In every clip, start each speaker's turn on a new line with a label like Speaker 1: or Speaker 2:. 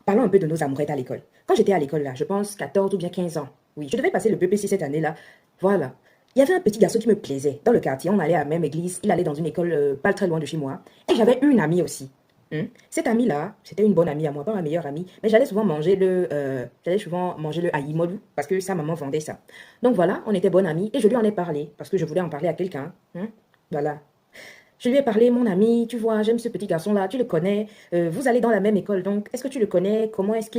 Speaker 1: parlons un peu de nos amourettes à l'école. Quand j'étais à l'école, là, je pense 14 ou bien 15 ans. Oui, je devais passer le BPC cette année-là. Voilà. Il y avait un petit garçon qui me plaisait. Dans le quartier, on allait à la même église. Il allait dans une école pas très loin de chez moi. Et j'avais une amie aussi. Cette amie-là, c'était une bonne amie à moi, pas ma meilleure amie, mais j'allais souvent manger le aïmolou parce que sa maman vendait ça. Donc voilà, on était bonnes amies et je lui en ai parlé parce que je voulais en parler à quelqu'un. Voilà. Je lui ai parlé, mon ami, tu vois, j'aime ce petit garçon-là, tu le connais, vous allez dans la même école, donc est-ce que tu le connais? Comment est-ce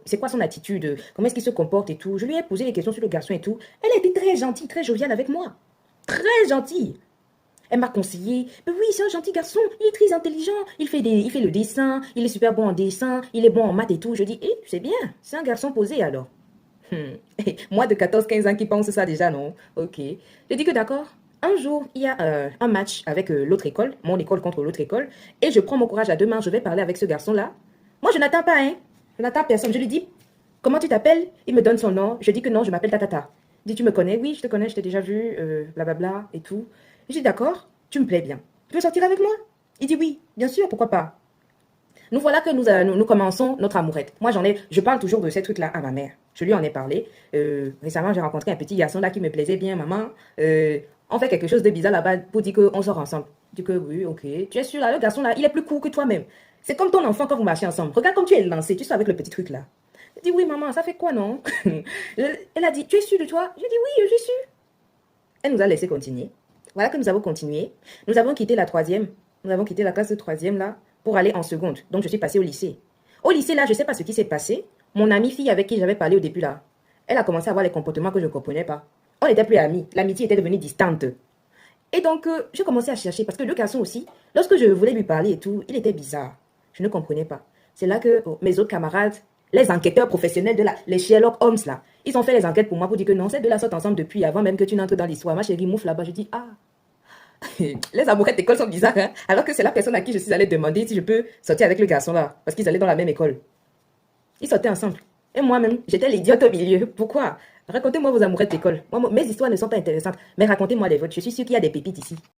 Speaker 1: c'est quoi son attitude? Comment est-ce qu'il se comporte et tout? Je lui ai posé des questions sur le garçon et tout. Elle a été très gentille, très joviale avec moi. Très gentille. Elle m'a conseillé, mais oui, c'est un gentil garçon, il est très intelligent, il fait le dessin, il est super bon en dessin, il est bon en maths et tout. Je dis, c'est bien, c'est un garçon posé alors. Moi de 14-15 ans qui pense ça déjà, non? Ok. Je dis que d'accord. Un jour, il y a un match avec l'autre école, mon école contre l'autre école, et je prends mon courage à deux mains, je vais parler avec ce garçon-là. Moi, je n'attends pas, hein. Je n'attends personne. Je lui dis, comment tu t'appelles? Il me donne son nom. Je dis que non, je m'appelle Tatata. Il dit, tu me connais? Oui, je te connais, je t'ai déjà vu, blablabla et tout. Je dis, d'accord, tu me plais bien. Tu veux sortir avec moi? Il dit oui, bien sûr, pourquoi pas? Nous voilà que nous commençons notre amourette. Moi, je parle toujours de ces trucs-là à ma mère. Je lui en ai parlé. Récemment, j'ai rencontré un petit garçon là qui me plaisait bien, maman. On fait quelque chose de bizarre là-bas pour dire qu'on sort ensemble. Je dis que oui, ok. Tu es sûr là, le garçon là, il est plus court que toi-même. C'est comme ton enfant quand vous marchez ensemble. Regarde comme tu es lancé, tu sais, avec le petit truc là. Je dis oui, maman, ça fait quoi, non? Elle a dit, tu es sûr de toi? Je dis oui, je suis sûre. Elle nous a laissé continuer. Voilà que nous avons continué. Nous avons quitté la troisième. Nous avons quitté la classe de troisième là pour aller en seconde. Donc je suis passée au lycée. Au lycée là, je ne sais pas ce qui s'est passé. Mon amie fille avec qui j'avais parlé au début là, elle a commencé à avoir les comportements que je ne comprenais pas. On n'était plus amis. L'amitié était devenue distante. Et donc, j'ai commencé à chercher parce que le garçon aussi, lorsque je voulais lui parler et tout, il était bizarre. Je ne comprenais pas. C'est là que mes autres camarades, les enquêteurs professionnels les Sherlock Holmes là, ils ont fait les enquêtes pour moi pour dire que non, ces deux-là sortent ensemble depuis avant même que tu n'entres dans l'histoire. Ma chérie mouffe là-bas, je dis, ah, les amourettes d'école sont bizarres, hein? Alors que c'est la personne à qui je suis allée demander si je peux sortir avec le garçon là, parce qu'ils allaient dans la même école. Ils sortaient ensemble. Et moi-même, j'étais l'idiote au milieu. Pourquoi? Racontez-moi vos amourettes d'école. Moi, mes histoires ne sont pas intéressantes, mais racontez-moi les vôtres. Je suis sûre qu'il y a des pépites ici.